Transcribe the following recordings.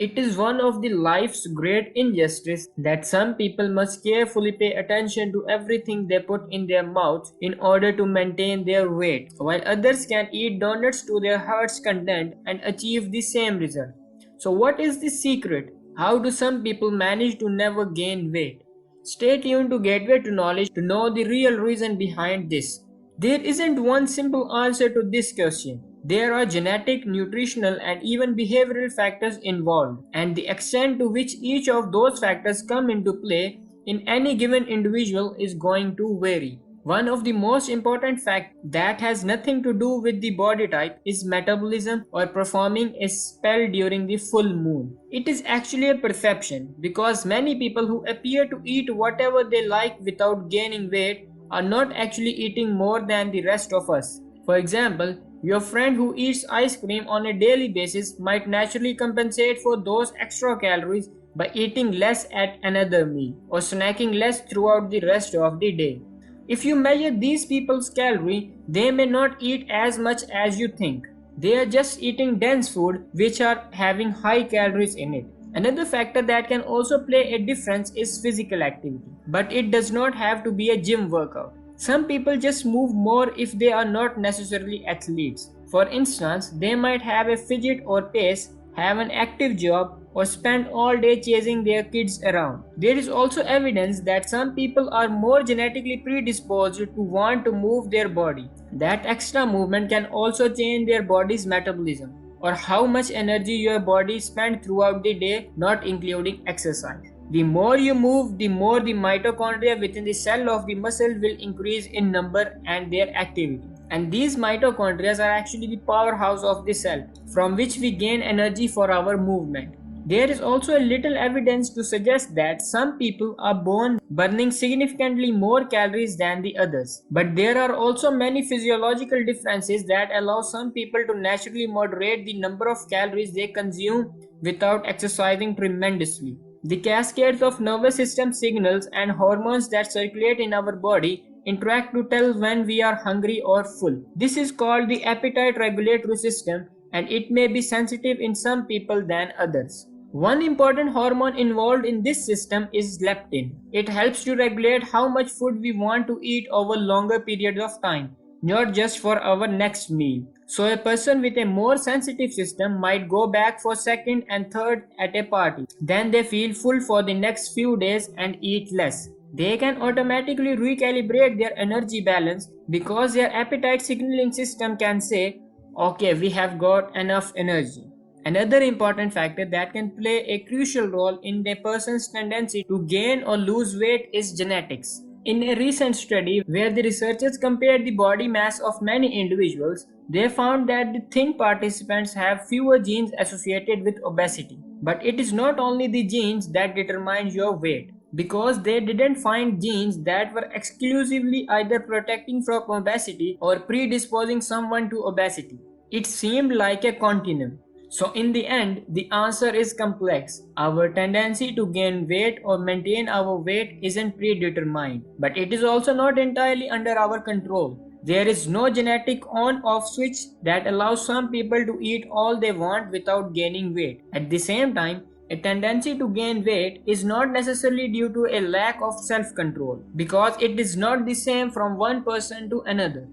It is one of the life's great injustice that some people must carefully pay attention to everything they put in their mouths in order to maintain their weight, while others can eat donuts to their heart's content and achieve the same result. So what is the secret? How do some people manage to never gain weight? Stay tuned to Gateway to Knowledge to know the real reason behind this. There isn't one simple answer to this question. There are genetic, nutritional, and even behavioral factors involved, and the extent to which each of those factors come into play in any given individual is going to vary. One of the most important facts that has nothing to do with the body type is metabolism or performing a spell during the full moon. It is actually a perception because many people who appear to eat whatever they like without gaining weight are not actually eating more than the rest of us. For example, your friend who eats ice cream on a daily basis might naturally compensate for those extra calories by eating less at another meal or snacking less throughout the rest of the day. If you measure these people's calories, they may not eat as much as you think. They are just eating dense food which are having high calories in it. Another factor that can also play a difference is physical activity, but it does not have to be a gym workout. Some people just move more if they are not necessarily athletes. For instance, they might have a fidget or pace, have an active job, or spend all day chasing their kids around. There is also evidence that some people are more genetically predisposed to want to move their body. That extra movement can also change their body's metabolism, or how much energy your body spends throughout the day, not including exercise. The more you move, the more the mitochondria within the cell of the muscle will increase in number and their activity. And these mitochondria are actually the powerhouse of the cell, from which we gain energy for our movement. There is also a little evidence to suggest that some people are born burning significantly more calories than the others. But there are also many physiological differences that allow some people to naturally moderate the number of calories they consume without exercising tremendously. The cascades of nervous system signals and hormones that circulate in our body interact to tell when we are hungry or full. This is called the appetite regulatory system, and it may be sensitive in some people than others. One important hormone involved in this system is leptin. It helps to regulate how much food we want to eat over longer periods of time, not just for our next meal. So a person with a more sensitive system might go back for second and third at a party. Then they feel full for the next few days and eat less. They can automatically recalibrate their energy balance because their appetite signaling system can say, okay, we have got enough energy. Another important factor that can play a crucial role in a person's tendency to gain or lose weight is genetics. In a recent study where the researchers compared the body mass of many individuals, they found that the thin participants have fewer genes associated with obesity. But it is not only the genes that determine your weight, because they didn't find genes that were exclusively either protecting from obesity or predisposing someone to obesity. It seemed like a continuum. So in the end, the answer is complex. Our tendency to gain weight or maintain our weight isn't predetermined, but it is also not entirely under our control. There is no genetic on-off switch that allows some people to eat all they want without gaining weight. At the same time, a tendency to gain weight is not necessarily due to a lack of self-control, because it is not the same from one person to another.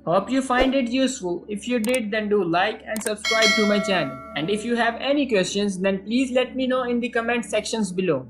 Hope you find it useful. If you did, then do like and subscribe to my channel. And if you have any questions, then please let me know in the comment sections below.